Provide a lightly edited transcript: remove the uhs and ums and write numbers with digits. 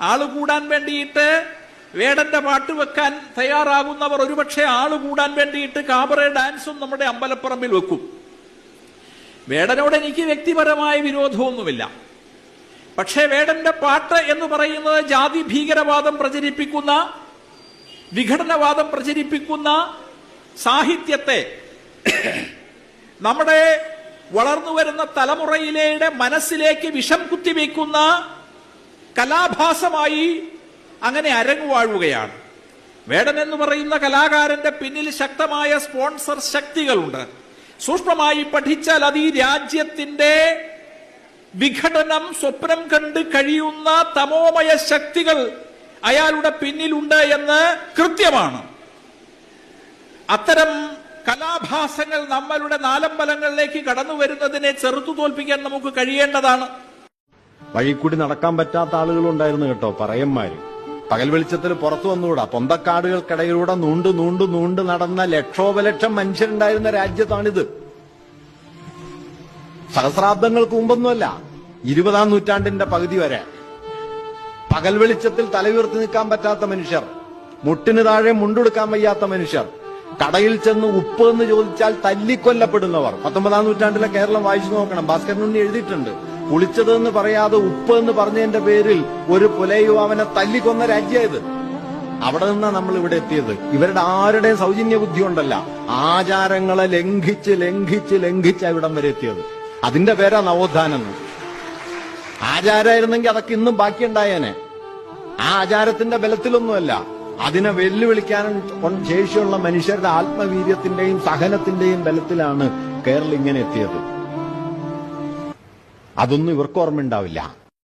ആള് കൂടാൻ വേണ്ടിയിട്ട് വേടന്റെ പാട്ട് വെക്കാൻ തയ്യാറാകുന്നവർ ഒരുപക്ഷെ ആള് കൂടാൻ വേണ്ടിയിട്ട് കാബറെ ഡാൻസും നമ്മുടെ അമ്പലപ്പറമ്പിൽ വെക്കും. വേടനോട് എനിക്ക് വ്യക്തിപരമായ വിരോധമൊന്നുമില്ല. പക്ഷേ വേടന്റെ പാട്ട് എന്ന് പറയുന്നത് ജാതി ഭീകരവാദം പ്രചരിപ്പിക്കുന്ന, വിഘടനവാദം പ്രചരിപ്പിക്കുന്ന സാഹിത്യത്തെ നമ്മുടെ വളർന്നു വരുന്ന തലമുറയിലെ മനസ്സിലേക്ക് വിഷം കുത്തിവെക്കുന്ന കലാഭാസമായി അങ്ങനെ അരങ്ങുവാഴുകയാണ്. വേടൻ എന്ന് പറയുന്ന കലാകാരന്റെ പിന്നിൽ ശക്തമായ സ്പോൺസർ ശക്തികളുണ്ട്. സൂക്ഷ്മമായി പഠിച്ചാൽ അത് ഈ രാജ്യത്തിന്റെ വിഘടനം സ്വപ്നം കണ്ട് കഴിയുന്ന തമോമയ ശക്തികൾ അയാളുടെ പിന്നിലുണ്ട് എന്ന് കൃത്യമാണ്. അത്തരം കലാഭാസങ്ങൾ നമ്മളുടെ നാലമ്പലങ്ങളിലേക്ക് കടന്നു വരുന്നതിനെ ചെറുത്തു തോൽപ്പിക്കാൻ നമുക്ക് കഴിയേണ്ടതാണ്. വഴിക്കൂടി നടക്കാൻ പറ്റാത്ത ആളുകളുണ്ടായിരുന്നു കേട്ടോ, പറയന്മാര്. പകൽ വെളിച്ചത്തിൽ പുറത്തു വന്നുകൂടാ. പൊന്തക്കാടുകൾക്കിടയിലൂടെ നൂണ്ട് നടന്ന ലക്ഷോപലക്ഷം മനുഷ്യരുണ്ടായിരുന്ന രാജ്യത്താണിത്. സഹസ്രാബ്ദങ്ങൾക്ക് മുമ്പൊന്നുമല്ല, 20-ാം നൂറ്റാണ്ടിന്റെ പകുതി വരെ പകൽ വെളിച്ചത്തിൽ തലയുയർത്തി നിൽക്കാൻ പറ്റാത്ത മനുഷ്യർ, മുട്ടിന് താഴെ മുണ്ടെടുക്കാൻ വയ്യാത്ത മനുഷ്യർ, കടയിൽ ചെന്ന് ഉപ്പ് എന്ന് ചോദിച്ചാൽ തല്ലിക്കൊല്ലപ്പെടുന്നവർ. 19-ാം നൂറ്റാണ്ടിലെ കേരളം വായിച്ചു നോക്കണം. ഭാസ്കരനുണ്ണി എഴുതിയിട്ടുണ്ട്. കുളിച്ചത് എന്ന് പറയാതെ ഉപ്പ് എന്ന് പറഞ്ഞതിന്റെ പേരിൽ ഒരു പുലയുവാവനെ തല്ലിക്കൊന്ന രാജ്യമായത്. അവിടെ നിന്നാ നമ്മൾ ഇവിടെ എത്തിയത്. ഇവരുടെ ആരുടെയും സൗജന്യ ബുദ്ധി കൊണ്ടല്ല, ആചാരങ്ങളെ ലംഘിച്ച് ഇവിടം വരെ എത്തിയത്. അതിന്റെ പേരാ നവോത്ഥാനം. ആചാരമായിരുന്നെങ്കിൽ അതൊക്കെ ഇന്നും ബാക്കിയുണ്ടായേനെ. ആ ആചാരത്തിന്റെ ബലത്തിലൊന്നുമല്ല, അതിനെ വെല്ലുവിളിക്കാനും ശേഷിയുള്ള മനുഷ്യരുടെ ആത്മവീര്യത്തിന്റെയും സഹനത്തിന്റെയും ബലത്തിലാണ് കേരളം ഇങ്ങനെ എത്തിയത്. അതൊന്നും ഇവർക്ക് ഓർമ്മയുണ്ടാവില്ല.